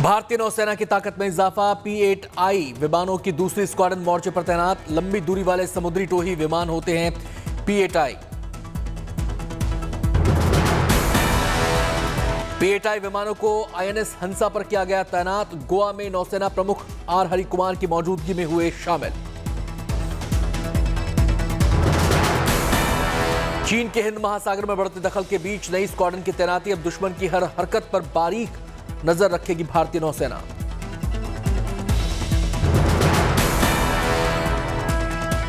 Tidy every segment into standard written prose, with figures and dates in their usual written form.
भारतीय नौसेना की ताकत में इजाफा। P-8I विमानों की दूसरी स्क्वाड्रन मोर्चे पर तैनात। लंबी दूरी वाले समुद्री टोही विमान होते हैं P-8I। P-8I विमानों को INS हंसा पर किया गया तैनात। गोवा में नौसेना प्रमुख आर हरिकुमार की मौजूदगी में हुए शामिल। चीन के हिंद महासागर में बढ़ते दखल के बीच नई स्क्वाड्रन की तैनाती। अब दुश्मन की हर हरकत पर बारीक नजर रखेगी भारतीय नौसेना।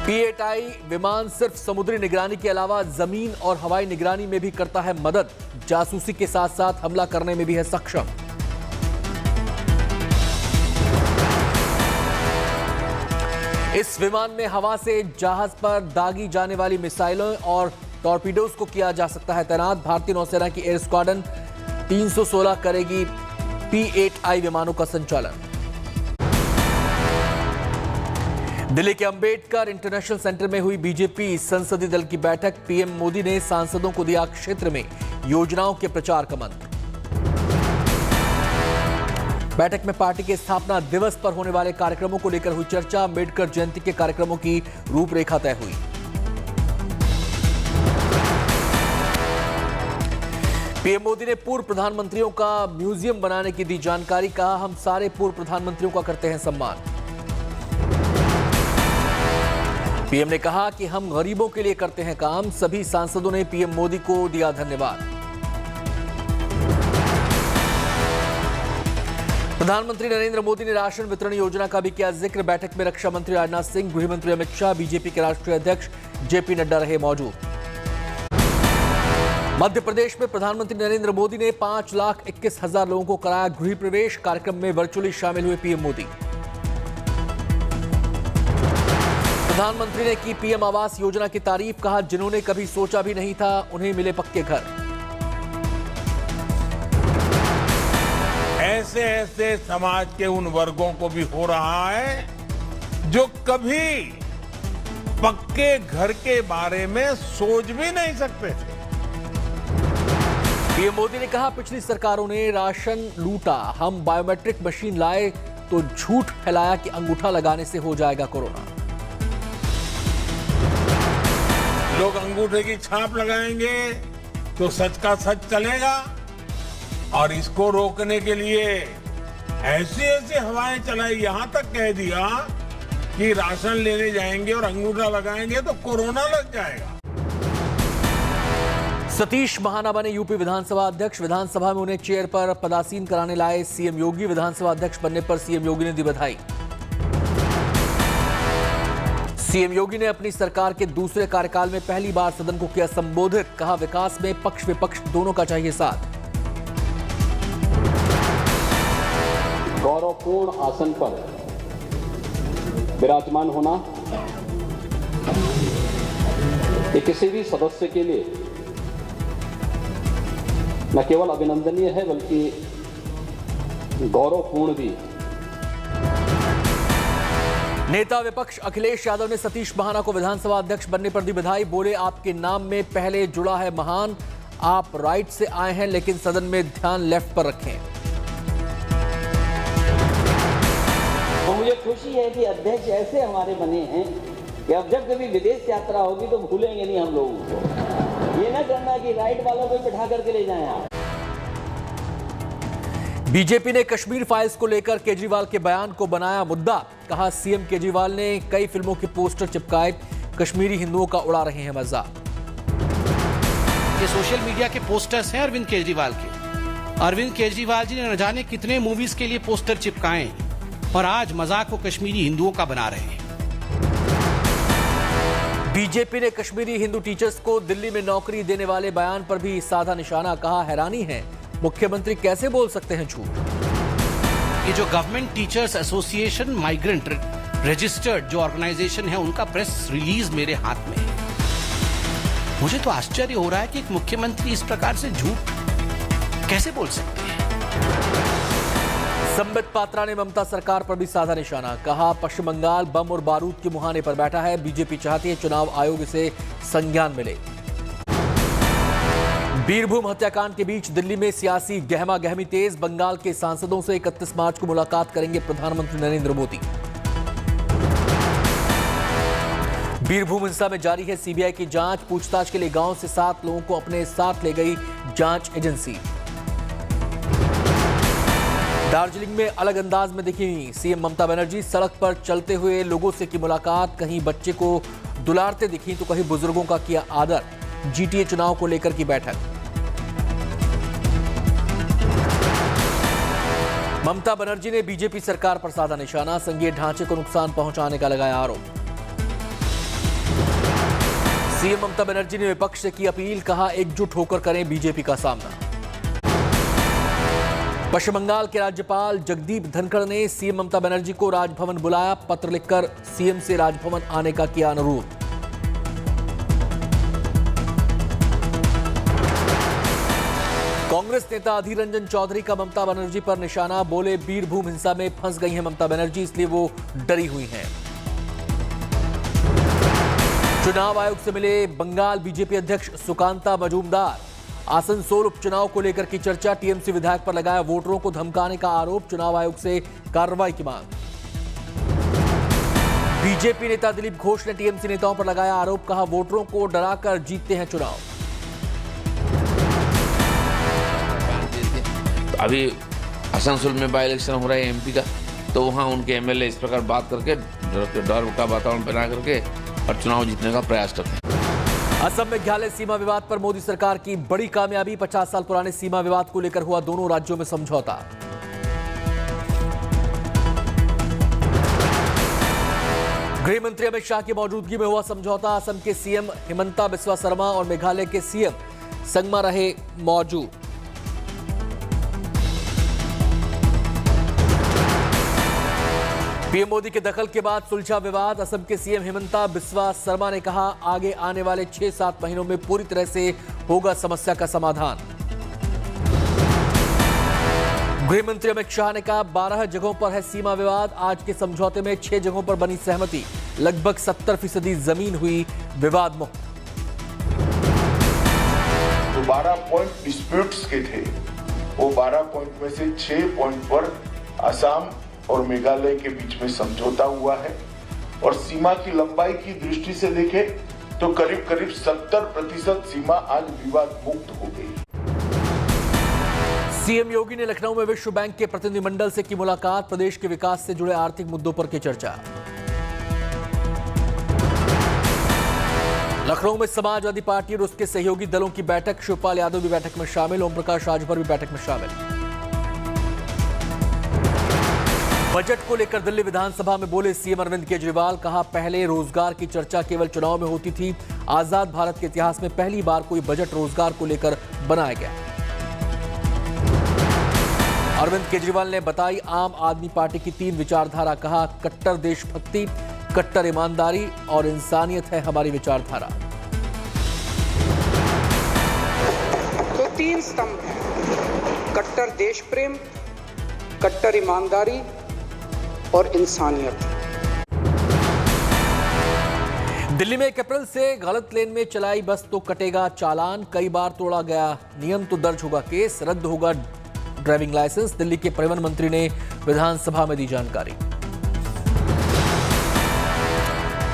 P-8I विमान सिर्फ समुद्री निगरानी के अलावा जमीन और हवाई निगरानी में भी करता है मदद। जासूसी के साथ साथ हमला करने में भी है सक्षम। इस विमान में हवा से जहाज पर दागी जाने वाली मिसाइलों और टॉर्पीडोज को किया जा सकता है तैनात। भारतीय नौसेना की एयर स्क्वाड्रन 316 करेगी P-8I विमानों का संचालन। दिल्ली के अंबेडकर इंटरनेशनल सेंटर में हुई बीजेपी संसदीय दल की बैठक। पीएम मोदी ने सांसदों को दिया क्षेत्र में योजनाओं के प्रचार का मंत्र। बैठक में पार्टी के स्थापना दिवस पर होने वाले कार्यक्रमों को लेकर हुई चर्चा। अंबेडकर जयंती के कार्यक्रमों की रूपरेखा तय हुई। पीएम मोदी ने पूर्व प्रधानमंत्रियों का म्यूजियम बनाने की दी जानकारी। कहा, हम सारे पूर्व प्रधानमंत्रियों का करते हैं सम्मान। पीएम ने कहा कि हम गरीबों के लिए करते हैं काम। सभी सांसदों ने पीएम मोदी को दिया धन्यवाद। प्रधानमंत्री नरेंद्र मोदी ने राशन वितरण योजना का भी किया जिक्र। बैठक में रक्षा मंत्री राजनाथ सिंह, गृह मंत्री अमित शाह, बीजेपी के राष्ट्रीय अध्यक्ष जेपी नड्डा रहे मौजूद। मध्य प्रदेश में प्रधानमंत्री नरेंद्र मोदी ने 5,21,000 लोगों को कराया गृह प्रवेश। कार्यक्रम में वर्चुअली शामिल हुए पीएम मोदी। प्रधानमंत्री ने की पीएम आवास योजना की तारीफ। कहा, जिन्होंने कभी सोचा भी नहीं था उन्हें मिले पक्के घर। ऐसे ऐसे समाज के उन वर्गों को भी हो रहा है जो कभी पक्के घर के बारे में सोच भी नहीं सकते थे। पीएम मोदी ने कहा, पिछली सरकारों ने राशन लूटा, हम बायोमेट्रिक मशीन लाए तो झूठ फैलाया कि अंगूठा लगाने से हो जाएगा कोरोना। लोग अंगूठे की छाप लगाएंगे तो सच का सच चलेगा, और इसको रोकने के लिए ऐसी ऐसी हवाएं चलाई, यहां तक कह दिया कि राशन लेने जाएंगे और अंगूठा लगाएंगे तो कोरोना लग जाएगा। सतीश महाना बने यूपी विधानसभा अध्यक्ष। विधानसभा में उन्हें चेयर पर पदासीन कराने लाए सीएम योगी। विधानसभा अध्यक्ष बनने पर सीएम योगी ने दी बधाई। सीएम योगी ने अपनी सरकार के दूसरे कार्यकाल में पहली बार सदन को किया संबोधित। कहा, विकास में पक्ष विपक्ष दोनों का चाहिए साथ। गौरवपूर्ण आसन पर विराजमान होना ये किसी भी सदस्य के लिए न केवल अभिनंदनीय है बल्कि गौरवपूर्ण भी। नेता विपक्ष अखिलेश यादव ने सतीश महाना को विधानसभा अध्यक्ष बनने पर दी बधाई। बोले, आपके नाम में पहले जुड़ा है महान। आप राइट से आए हैं लेकिन सदन में ध्यान लेफ्ट पर रखें। तो मुझे खुशी है कि अध्यक्ष ऐसे हमारे बने हैं कि अब जब कभी विदेश यात्रा होगी तो भूलेंगे नहीं हम लोगों को। ये ना करना कि राइट वालों को बिठा करके ले जाएं आप। बीजेपी ने कश्मीर फाइल्स को लेकर केजरीवाल के बयान को बनाया मुद्दा। कहा, सीएम केजरीवाल ने कई फिल्मों के पोस्टर चिपकाए, कश्मीरी हिंदुओं का उड़ा रहे हैं मजाक। ये सोशल मीडिया के पोस्टर्स हैं अरविंद केजरीवाल के। अरविंद केजरीवाल जी ने न जाने कितने मूवीज के लिए पोस्टर चिपकाए और आज मजाक को कश्मीरी हिंदुओं का बना रहे हैं। बीजेपी ने कश्मीरी हिंदू टीचर्स को दिल्ली में नौकरी देने वाले बयान पर भी साधा निशाना। कहा, हैरानी है मुख्यमंत्री कैसे बोल सकते हैं झूठ। ये जो government teachers association migrant registered जो ऑर्गेनाइजेशन है, उनका प्रेस रिलीज मेरे हाथ में है। मुझे तो आश्चर्य हो रहा है कि एक मुख्यमंत्री इस प्रकार से झूठ कैसे बोल सकते हैं। संबित पात्रा ने ममता सरकार पर भी साधा निशाना। कहा, पश्चिम बंगाल बम और बारूद के मुहाने पर बैठा है। बीजेपी चाहती है चुनाव आयोग इसे संज्ञान मिले। बीरभूम हत्याकांड के बीच दिल्ली में सियासी गहमा गहमी तेज। बंगाल के सांसदों से 31 मार्च को मुलाकात करेंगे प्रधानमंत्री नरेंद्र मोदी। बीरभूम हिंसा में जारी है सीबीआई की जांच। पूछताछ के लिए गांव से 7 लोगों को अपने साथ ले गई जांच एजेंसी। दार्जिलिंग में अलग अंदाज में दिखी सीएम ममता बनर्जी। सड़क पर चलते हुए लोगों से की मुलाकात। कहीं बच्चे को दुलारते दिखी तो कहीं बुजुर्गों का किया आदर। जीटीए चुनाव को लेकर की बैठक। ममता बनर्जी ने बीजेपी सरकार पर साधा निशाना। संघीय ढांचे को नुकसान पहुंचाने का लगाया आरोप। सीएम ममता बनर्जी ने विपक्ष से की अपील। कहा एकजुट होकर करें बीजेपी का सामना। पश्चिम बंगाल के राज्यपाल जगदीप धनखड़ ने सीएम ममता बनर्जी को राजभवन बुलाया। पत्र लिखकर सीएम से राजभवन आने का किया अनुरोध। कांग्रेस नेता अधीर रंजन चौधरी का ममता बनर्जी पर निशाना। बोले बीरभूम हिंसा में फंस गई हैं ममता बनर्जी, इसलिए वो डरी हुई हैं। चुनाव आयोग से मिले बंगाल बीजेपी अध्यक्ष सुकांता मजूमदार। आसनसोल उपचुनाव को लेकर की चर्चा। टीएमसी विधायक पर लगाया वोटरों को धमकाने का आरोप। चुनाव आयोग से कार्रवाई की मांग। बीजेपी नेता दिलीप घोष ने टीएमसी नेताओं पर लगाया आरोप। कहा वोटरों को डराकर जीतते हैं चुनाव। अभी आसनसोल में बाई इलेक्शन हो रहा है एमपी का, तो वहाँ उनके एमएलए इस प्रकार बात करके डर का वातावरण बना करके और चुनाव जीतने का प्रयास करते हैं। असम में घायल सीमा विवाद पर मोदी सरकार की बड़ी कामयाबी। 50 साल पुराने सीमा विवाद को लेकर हुआ दोनों राज्यों में समझौता। गृह मंत्री अमित शाह की मौजूदगी में हुआ समझौता। असम के सीएम हिमंता बिस्वा शर्मा और मेघालय के सीएम संगमा रहे मौजूद। पीएम मोदी के दखल के बाद सुलझा विवाद। असम के सीएम हिमंता बिस्वा शर्मा ने कहा आगे आने वाले 6-7 महीनों में पूरी तरह से होगा समस्या का समाधान। गृह मंत्री अमित शाह ने कहा 12 जगहों पर है सीमा विवाद। आज के समझौते में 6 जगहों पर बनी सहमति। लगभग 70% जमीन हुई विवाद मुक्त। जो 12 पॉइंट डिस्प्यूट्स के थे, वो 12 पॉइंट में से 6 पॉइंट पर असम और मेघालय के बीच में समझौता हुआ है। और सीमा की लंबाई की दृष्टि से देखें तो करीब करीब 70% सीमा आज विवाद मुक्त हो गई। सीएम योगी ने लखनऊ में विश्व बैंक के प्रतिनिधिमंडल से की मुलाकात। प्रदेश के विकास से जुड़े आर्थिक मुद्दों पर की चर्चा। लखनऊ में समाजवादी पार्टी और उसके सहयोगी दलों की बैठक। शिवपाल यादव भी बैठक में शामिल। ओम प्रकाश राजभर भी बैठक में शामिल। बजट को लेकर दिल्ली विधानसभा में बोले सीएम अरविंद केजरीवाल। कहा पहले रोजगार की चर्चा केवल चुनाव में होती थी। आजाद भारत के इतिहास में पहली बार कोई बजट रोजगार को लेकर बनाया गया। अरविंद केजरीवाल ने बताई आम आदमी पार्टी की 3 विचारधारा। कहा कट्टर देशभक्ति, कट्टर ईमानदारी और इंसानियत है हमारी विचारधारा। तो 3 स्तंभ हैं, कट्टर देश प्रेम, कट्टर ईमानदारी और इंसानियत। दिल्ली में 1 अप्रैल से गलत लेन में चलाई बस तो कटेगा चालान। कई बार तोड़ा गया नियम तो दर्ज होगा केस। रद्द होगा ड्राइविंग लाइसेंस। दिल्ली के परिवहन मंत्री ने विधानसभा में दी जानकारी।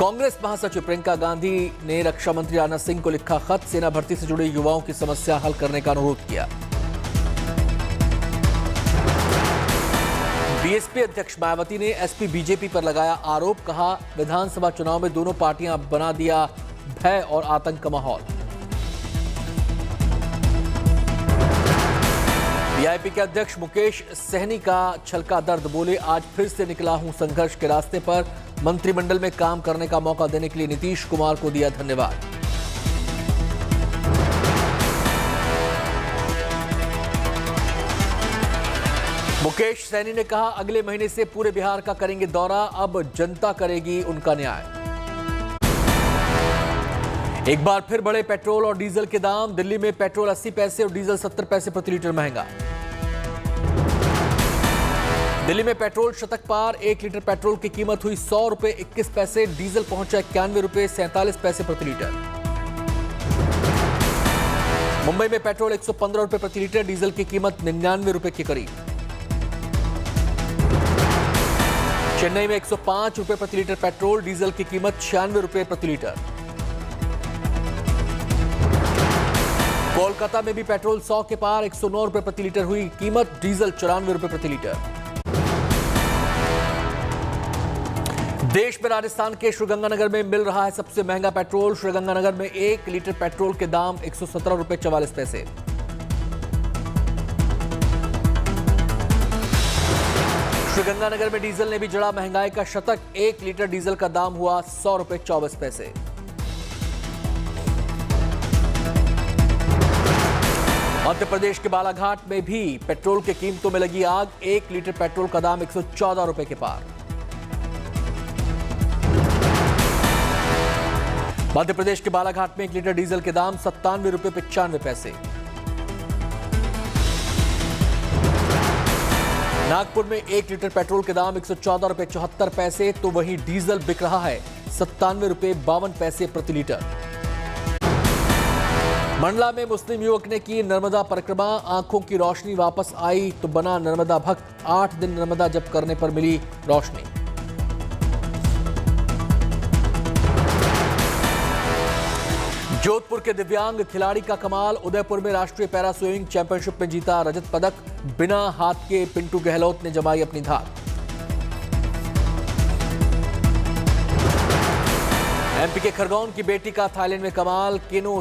कांग्रेस महासचिव प्रियंका गांधी ने रक्षा मंत्री राजनाथ सिंह को लिखा खत। सेना भर्ती से जुड़े युवाओं की समस्या हल करने का अनुरोध किया। बीएसपी अध्यक्ष मायावती ने एसपी बीजेपी पर लगाया आरोप। कहा विधानसभा चुनाव में दोनों पार्टियां बना दिया भय और आतंक का माहौल। वीआईपी के अध्यक्ष मुकेश सहनी का छलका दर्द। बोले आज फिर से निकला हूं संघर्ष के रास्ते पर। मंत्रिमंडल में काम करने का मौका देने के लिए नीतीश कुमार को दिया धन्यवाद। मुकेश सैनी ने कहा अगले महीने से पूरे बिहार का करेंगे दौरा। अब जनता करेगी उनका न्याय। एक बार फिर बढ़े पेट्रोल और डीजल के दाम। दिल्ली में पेट्रोल 80 पैसे और डीजल 70 पैसे प्रति लीटर महंगा। दिल्ली में पेट्रोल शतक पार। 1 लीटर पेट्रोल की कीमत हुई 100 रुपए 21 पैसे। डीजल पहुंचा 91 रुपए 47 पैसे प्रति लीटर। मुंबई में पेट्रोल 115 रुपए प्रति लीटर, डीजल की कीमत 99 रुपए के करीब। चेन्नई में 105 रुपए प्रति लीटर पेट्रोल, डीजल की कीमत 96 रुपए प्रति लीटर। कोलकाता में भी पेट्रोल 100 के पार, 109 रुपए प्रति लीटर हुई कीमत, डीजल 94 रुपए प्रति लीटर। देश में राजस्थान के श्रीगंगानगर में मिल रहा है सबसे महंगा पेट्रोल। श्रीगंगानगर में 1 लीटर पेट्रोल के दाम 117 रुपए 44 पैसे। श्रीगंगानगर में डीजल ने भी जड़ा महंगाई का शतक। 1 लीटर डीजल का दाम हुआ 100 रुपए 24 पैसे। मध्य प्रदेश के बालाघाट में भी पेट्रोल की कीमतों में लगी आग। 1 लीटर पेट्रोल का दाम 114 रुपए के पार। मध्य प्रदेश के बालाघाट में 1 लीटर डीजल के दाम 97 रुपए 95 पैसे। नागपुर में 1 लीटर पेट्रोल के दाम 114 रुपए 74 पैसे, तो वहीं डीजल बिक रहा है 97 रुपए 52 पैसे प्रति लीटर। मंडला में मुस्लिम युवक ने की नर्मदा परिक्रमा। आंखों की रोशनी वापस आई तो बना नर्मदा भक्त। 8 दिन नर्मदा जप करने पर मिली रोशनी। जोधपुर के दिव्यांग खिलाड़ी का कमाल। उदयपुर में राष्ट्रीय पैरा स्विमिंग चैंपियनशिप में जीता रजत पदक। बिना हाथ के पिंटू गहलोत ने जमाई अपनी धाक। एमपी के खरगोन की बेटी का थाईलैंड में कमाल। केनो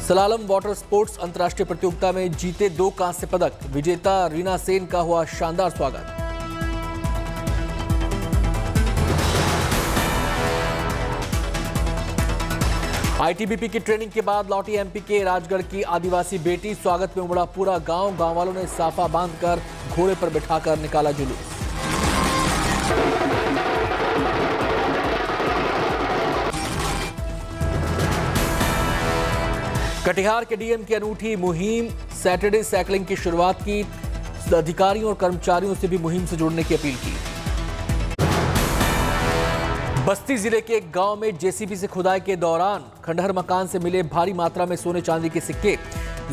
सलालम वाटर स्पोर्ट्स अंतर्राष्ट्रीय प्रतियोगिता में जीते 2 कांस्य पदक। विजेता रीना सेन का हुआ शानदार स्वागत। आईटीबीपी की ट्रेनिंग के बाद लौटी एमपी के राजगढ़ की आदिवासी बेटी। स्वागत में उमड़ा पूरा गांव। गांव वालों ने साफा बांधकर घोड़े पर बिठाकर निकाला जुलूस। कटिहार के डीएम की अनूठी मुहिम। सैटरडे साइकिलिंग की शुरुआत की। अधिकारियों और कर्मचारियों से भी मुहिम से जुड़ने की अपील की। बस्ती जिले के एक गांव में जेसीबी से खुदाई के दौरान खंडहर मकान से मिले भारी मात्रा में सोने चांदी के सिक्के।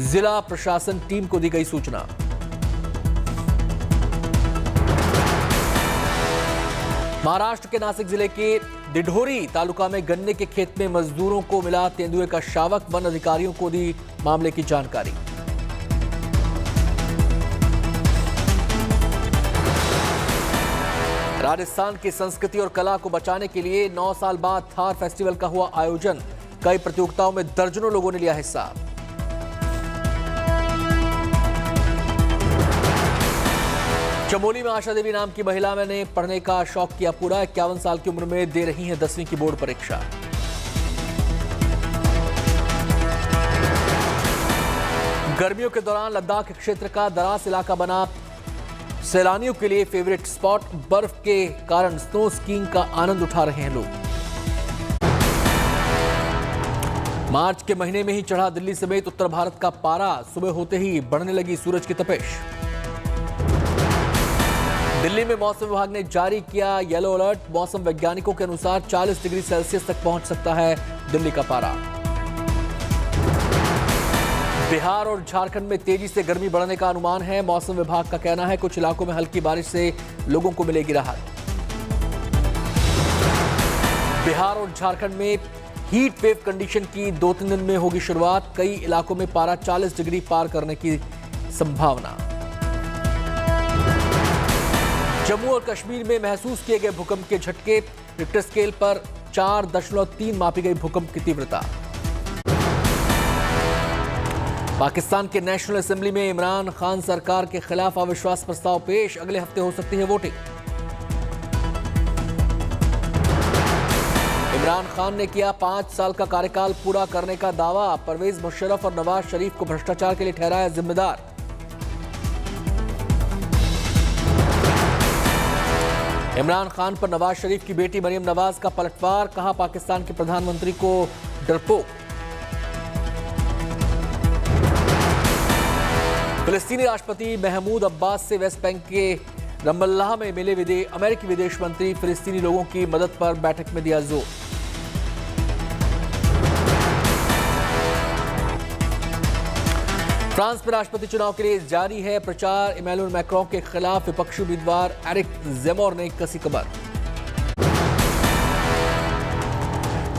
जिला प्रशासन टीम को दी गई सूचना। महाराष्ट्र के नासिक जिले के दिढोरी तालुका में गन्ने के खेत में मजदूरों को मिला तेंदुए का शावक। वन अधिकारियों को दी मामले की जानकारी। राजस्थान की संस्कृति और कला को बचाने के लिए 9 साल बाद थार फेस्टिवल का हुआ आयोजन। कई प्रतियोगिताओं में दर्जनों लोगों ने लिया हिस्सा। चमोली में आशा देवी नाम की महिला ने पढ़ने का शौक किया पूरा। 51 साल की उम्र में दे रही हैं 10वीं की बोर्ड परीक्षा। गर्मियों के दौरान लद्दाख क्षेत्र का दराज इलाका बना सैलानियों के लिए फेवरेट स्पॉट। बर्फ के कारण स्नो स्कीइंग का आनंद उठा रहे हैं लोग। मार्च के महीने में ही चढ़ा दिल्ली समेत उत्तर भारत का पारा। सुबह होते ही बढ़ने लगी सूरज की तपिश। दिल्ली में मौसम विभाग ने जारी किया येलो अलर्ट। मौसम वैज्ञानिकों के अनुसार 40 डिग्री सेल्सियस तक पहुंच सकता है दिल्ली का पारा। बिहार और झारखंड में तेजी से गर्मी बढ़ने का अनुमान है। मौसम विभाग का कहना है कुछ इलाकों में हल्की बारिश से लोगों को मिलेगी राहत। बिहार और झारखंड में हीट वेव कंडीशन की 2-3 दिन में होगी शुरुआत। कई इलाकों में पारा 40 डिग्री पार करने की संभावना। जम्मू और कश्मीर में महसूस किए गए भूकंप के झटके। रिक्टर स्केल पर 4.3 मापी गई भूकंप की तीव्रता। पाकिस्तान के नेशनल असेंबली में इमरान खान सरकार के खिलाफ अविश्वास प्रस्ताव पेश। अगले हफ्ते हो सकती है वोटिंग। इमरान खान ने किया 5 साल का कार्यकाल पूरा करने का दावा। परवेज मुशर्रफ और नवाज शरीफ को भ्रष्टाचार के लिए ठहराया जिम्मेदार। इमरान खान पर नवाज शरीफ की बेटी मरियम नवाज का पलटवार। कहा पाकिस्तान के प्रधानमंत्री को डरपोक। फिलिस्तीनी राष्ट्रपति महमूद अब्बास से वेस्ट बैंक के रमल्लाह में मिले अमेरिकी विदेश मंत्री। फिलिस्तीनी लोगों की मदद पर बैठक में दिया जोर। फ्रांस में राष्ट्रपति चुनाव के लिए जारी है प्रचार। इमैनुअल मैक्रों के खिलाफ विपक्षी उम्मीदवार एरिक जेमोर ने कसी कमर।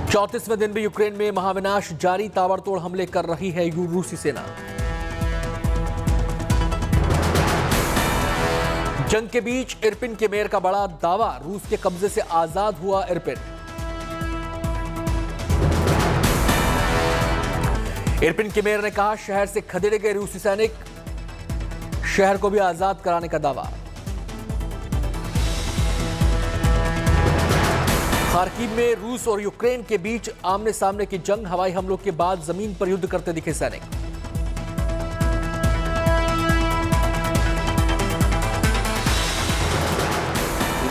34वें दिन भी यूक्रेन में महाविनाश जारी, ताबड़तोड़ हमले कर रही है रूसी सेना। जंग के बीच इरपिन के मेयर का बड़ा दावा, रूस के कब्जे से आजाद हुआ इरपिन। इरपिन के मेयर ने कहा शहर से खदेड़े गए रूसी सैनिक, शहर को भी आजाद कराने का दावा। खार्किव में रूस और यूक्रेन के बीच आमने सामने की जंग, हवाई हमलों के बाद जमीन पर युद्ध करते दिखे सैनिक।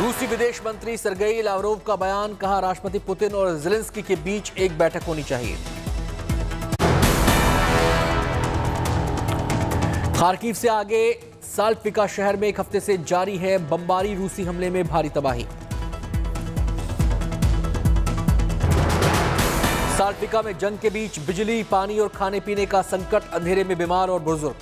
रूसी विदेश मंत्री सर्गेई लावरोव का बयान, कहा राष्ट्रपति पुतिन और ज़ेलेंस्की के बीच एक बैठक होनी चाहिए। खार्किव से आगे साल्टविका शहर में एक हफ्ते से जारी है बमबारी, रूसी हमले में भारी तबाही। साल्टविका में जंग के बीच बिजली, पानी और खाने पीने का संकट, अंधेरे में बीमार और बुजुर्ग।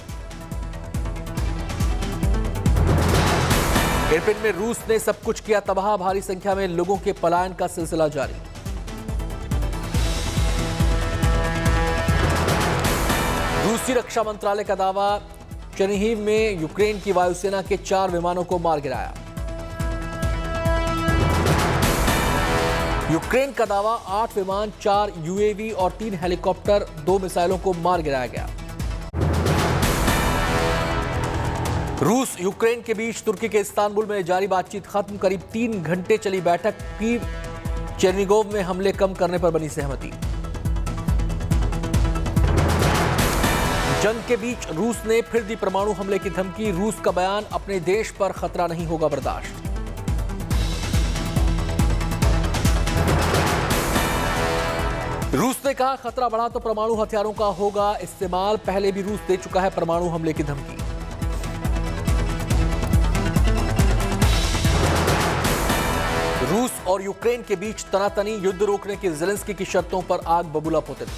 इरपिन में रूस ने सब कुछ किया तबाह, भारी संख्या में लोगों के पलायन का सिलसिला जारी। रूसी रक्षा मंत्रालय का दावा, चेरनिहिव में यूक्रेन की वायुसेना के 4 विमानों को मार गिराया। यूक्रेन का दावा, 8 विमान, 4 यूएवी और 3 हेलीकॉप्टर, 2 मिसाइलों को मार गिराया गया। रूस यूक्रेन के बीच तुर्की के इस्तांबुल में जारी बातचीत खत्म, करीब 3 घंटे चली बैठक, कीव चेर्निगोव में हमले कम करने पर बनी सहमति। जंग के बीच रूस ने फिर दी परमाणु हमले की धमकी, रूस का बयान, अपने देश पर खतरा नहीं होगा बर्दाश्त। रूस ने कहा खतरा बढ़ा तो परमाणु हथियारों का होगा इस्तेमाल, पहले भी रूस दे चुका है परमाणु हमले की धमकी। रूस और यूक्रेन के बीच तनातनी, युद्ध रोकने की ज़ेलेंस्की की शर्तों पर आग बबूला पुतिन।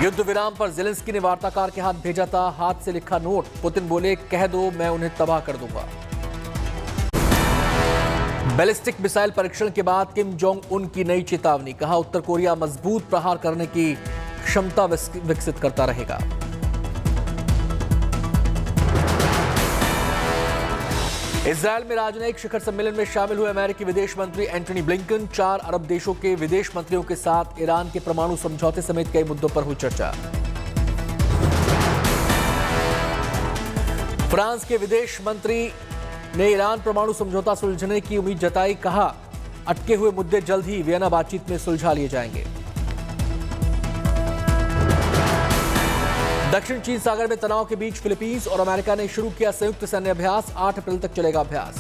युद्ध विराम पर ज़ेलेंस्की ने वार्ताकार के हाथ भेजा था हाथ से लिखा नोट, पुतिन बोले कह दो मैं उन्हें तबाह कर दूंगा। बैलिस्टिक मिसाइल परीक्षण के बाद किम जोंग उन की नई चेतावनी, कहा उत्तर कोरिया मजबूत प्रहार करने की क्षमता विकसित करता रहेगा। इजरायल में राजनयिक शिखर सम्मेलन में शामिल हुए अमेरिकी विदेश मंत्री एंटनी ब्लिंकन, 4 अरब देशों के विदेश मंत्रियों के साथ ईरान के परमाणु समझौते समेत कई मुद्दों पर हुई चर्चा। फ्रांस के विदेश मंत्री ने ईरान परमाणु समझौता सुलझने की उम्मीद जताई, कहा अटके हुए मुद्दे जल्द ही वियना बातचीत में सुलझा लिए जाएंगे। दक्षिण चीन सागर में तनाव के बीच फिलीपींस और अमेरिका ने शुरू किया संयुक्त सैन्य अभ्यास, 8 अप्रैल तक चलेगा अभ्यास।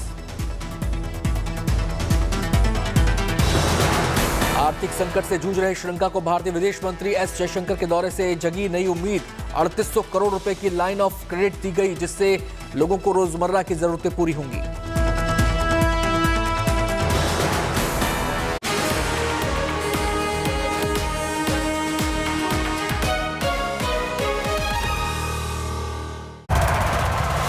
आर्थिक संकट से जूझ रहे श्रीलंका को भारतीय विदेश मंत्री एस जयशंकर के दौरे से जगी नई उम्मीद, 3800 करोड़ रुपए की लाइन ऑफ क्रेडिट दी गई, जिससे लोगों को रोजमर्रा की जरूरतें पूरी होंगी।